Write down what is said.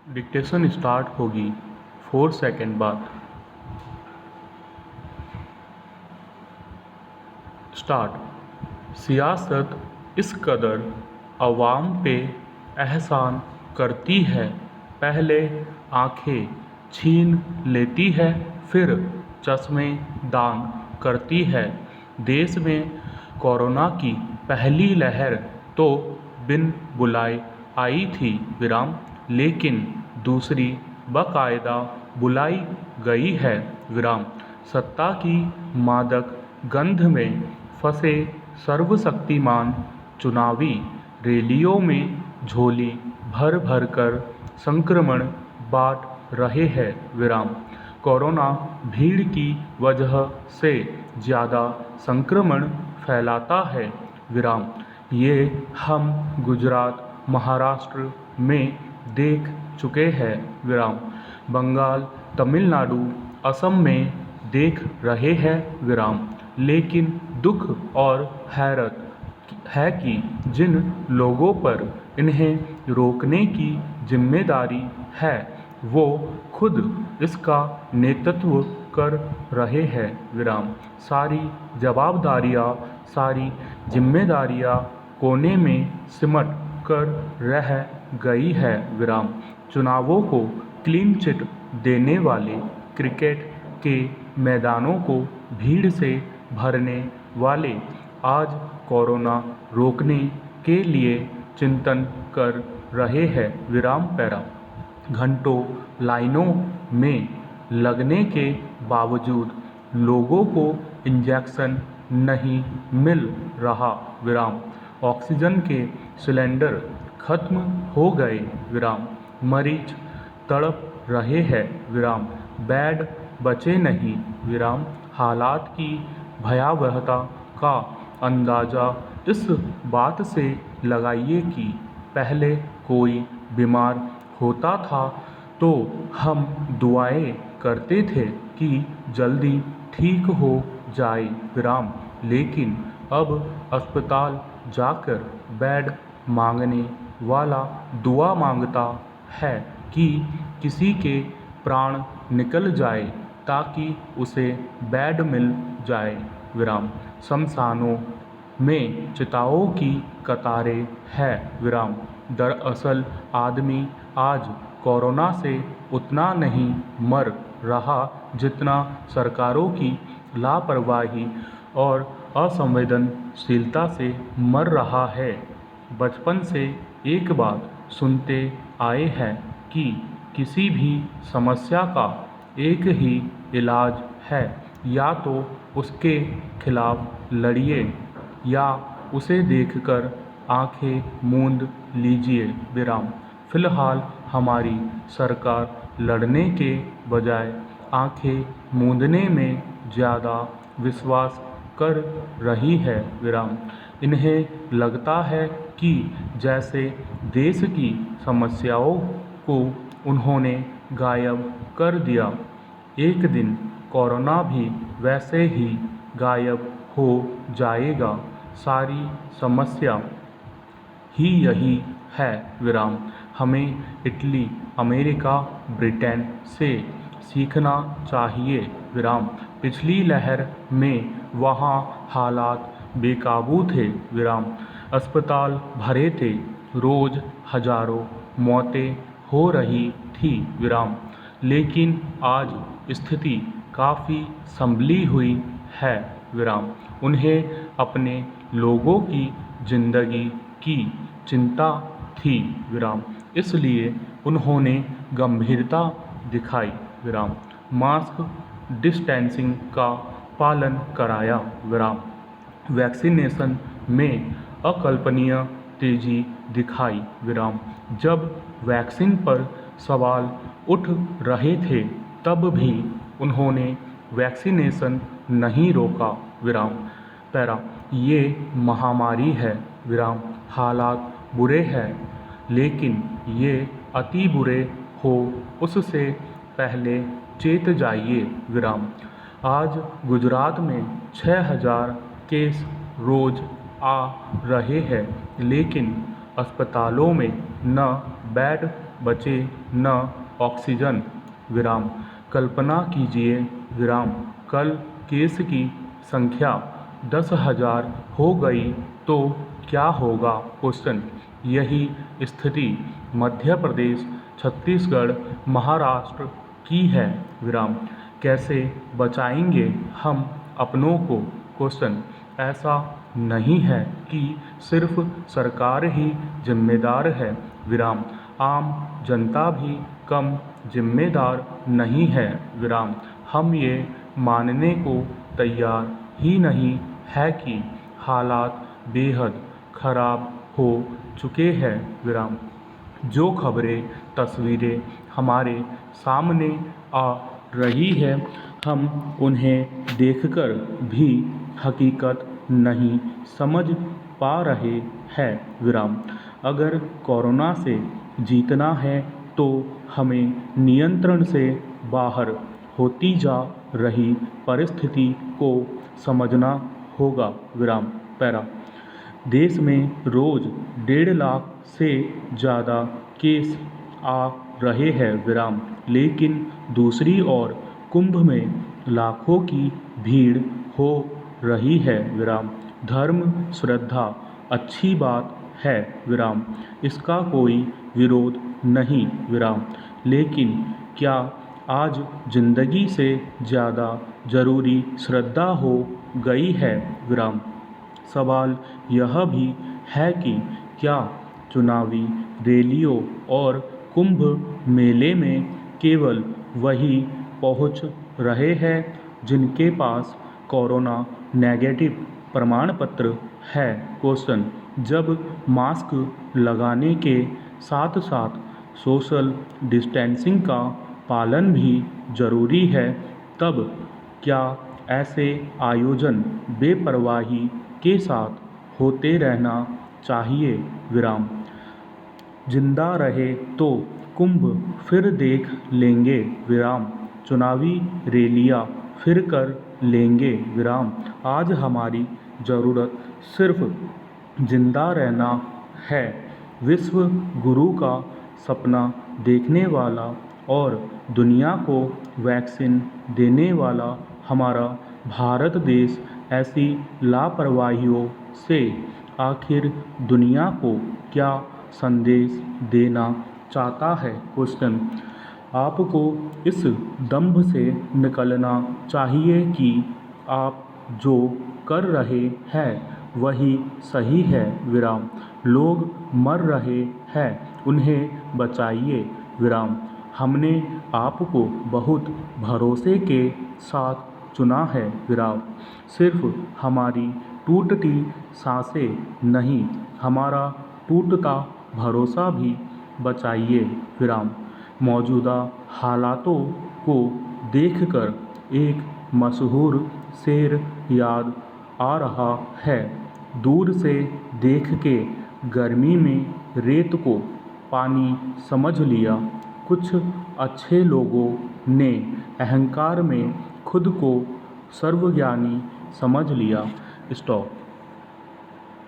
Dictation start होगी 4 second बाद। Start. सियासत इस कदर अवाम पे एहसान करती है, पहले आंखें छीन लेती है, फिर चश्मे दान करती है। देश में कोरोना की पहली लहर तो बिन बुलाए आई थी विराम, लेकिन दूसरी बाकायदा बुलाई गई है विराम। सत्ता की मादक गंध में फंसे सर्वशक्तिमान चुनावी रैलियों में झोली भर भर कर संक्रमण बांट रहे हैं विराम। कोरोना भीड़ की वजह से ज़्यादा संक्रमण फैलाता है विराम। ये हम गुजरात, महाराष्ट्र में देख चुके हैं विराम। बंगाल, तमिलनाडु, असम में देख रहे हैं विराम। लेकिन दुख और हैरत है कि जिन लोगों पर इन्हें रोकने की जिम्मेदारी है, वो खुद इसका नेतृत्व कर रहे हैं विराम। सारी जवाबदारियाँ, सारी जिम्मेदारियाँ कोने में सिमट कर रह गई है विराम। चुनावों को क्लीन चिट देने वाले, क्रिकेट के मैदानों को भीड़ से भरने वाले आज कोरोना रोकने के लिए चिंतन कर रहे हैं विराम पैरा। घंटों लाइनों में लगने के बावजूद लोगों को इंजेक्शन नहीं मिल रहा विराम। ऑक्सीजन के सिलेंडर खत्म हो गए विराम। मरीज तड़प रहे हैं विराम। बेड बचे नहीं विराम। हालात की भयावहता का अंदाज़ा इस बात से लगाइए कि पहले कोई बीमार होता था तो हम दुआएं करते थे कि जल्दी ठीक हो जाए विराम, लेकिन अब अस्पताल जाकर बेड मांगने वाला दुआ मांगता है कि किसी के प्राण निकल जाए ताकि उसे बेड मिल जाए विराम। शमशानों में चिताओं की कतारें हैं विराम। दरअसल आदमी आज कोरोना से उतना नहीं मर रहा जितना सरकारों की लापरवाही और असंवेदनशीलता से मर रहा है। बचपन से एक बात सुनते आए हैं कि किसी भी समस्या का एक ही इलाज है, या तो उसके खिलाफ लड़िए या उसे देखकर आंखें मूंद लीजिए विराम। फिलहाल हमारी सरकार लड़ने के बजाय आंखें मूंदने में ज़्यादा विश्वास कर रही है विराम। इन्हें लगता है कि जैसे देश की समस्याओं को उन्होंने गायब कर दिया, एक दिन कोरोना भी वैसे ही गायब हो जाएगा। सारी समस्या ही यही है विराम। हमें इटली, अमेरिका, ब्रिटेन से सीखना चाहिए विराम। पिछली लहर में वहाँ हालात बेकाबू थे विराम। अस्पताल भरे थे, रोज़ हजारों मौतें हो रही थी विराम। लेकिन आज स्थिति काफ़ी संभली हुई है विराम। उन्हें अपने लोगों की जिंदगी की चिंता थी विराम, इसलिए उन्होंने गंभीरता दिखाई विराम। मास्क डिस्टेंसिंग का पालन कराया विराम। वैक्सीनेशन में अकल्पनीय तेजी दिखाई विराम। जब वैक्सीन पर सवाल उठ रहे थे तब भी उन्होंने वैक्सीनेशन नहीं रोका विराम पैरा। ये महामारी है विराम। हालात बुरे हैं, लेकिन ये अति बुरे हो उससे पहले चेत जाइए विराम। आज गुजरात में 6000 केस रोज आ रहे हैं, लेकिन अस्पतालों में न बेड बचे न ऑक्सीजन विराम। कल्पना कीजिए विराम, कल केस की संख्या 10,000 हो गई तो क्या होगा क्वेश्चन। यही स्थिति मध्य प्रदेश, छत्तीसगढ़, महाराष्ट्र की है विराम। कैसे बचाएंगे हम अपनों को क्वेश्चन। ऐसा नहीं है कि सिर्फ सरकार ही जिम्मेदार है विराम, आम जनता भी कम जिम्मेदार नहीं है विराम। हम ये मानने को तैयार ही नहीं है कि हालात बेहद खराब हो चुके हैं विराम। जो खबरें, तस्वीरें हमारे सामने आ रही है, हम उन्हें देखकर भी हकीकत नहीं समझ पा रहे हैं विराम। अगर कोरोना से जीतना है तो हमें नियंत्रण से बाहर होती जा रही परिस्थिति को समझना होगा विराम। पैरा, देश में रोज 1.5 लाख से ज़्यादा केस आ रहे हैं विराम, लेकिन दूसरी ओर कुंभ में लाखों की भीड़ हो रही है विराम। धर्म श्रद्धा अच्छी बात है विराम, इसका कोई विरोध नहीं विराम, लेकिन क्या आज जिंदगी से ज़्यादा ज़रूरी श्रद्धा हो गई है विराम। सवाल यह भी है कि क्या चुनावी रैलियों और कुंभ मेले में केवल वही पहुंच रहे हैं जिनके पास कोरोना नेगेटिव प्रमाण पत्र है क्वेश्चन। जब मास्क लगाने के साथ साथ सोशल डिस्टेंसिंग का पालन भी ज़रूरी है, तब क्या ऐसे आयोजन बेपरवाही के साथ होते रहना चाहिए विराम। जिंदा रहे तो कुंभ फिर देख लेंगे विराम, चुनावी रैलियां फिर कर लेंगे विराम। आज हमारी ज़रूरत सिर्फ जिंदा रहना है। विश्व गुरु का सपना देखने वाला और दुनिया को वैक्सीन देने वाला हमारा भारत देश ऐसी लापरवाहियों से आखिर दुनिया को क्या संदेश देना चाहता है क्वेश्चन। आपको इस दंभ से निकलना चाहिए कि आप जो कर रहे हैं वही सही है विराम। लोग मर रहे हैं, उन्हें बचाइए विराम। हमने आपको बहुत भरोसे के साथ चुना है विराम। सिर्फ हमारी टूटती सांसें नहीं, हमारा टूटता भरोसा भी बचाइए विराम। मौजूदा हालातों को देखकर एक मशहूर शेर याद आ रहा है। दूर से देख के गर्मी में रेत को पानी समझ लिया, कुछ अच्छे लोगों ने अहंकार में खुद को सर्वज्ञानी समझ लिया। स्टॉप।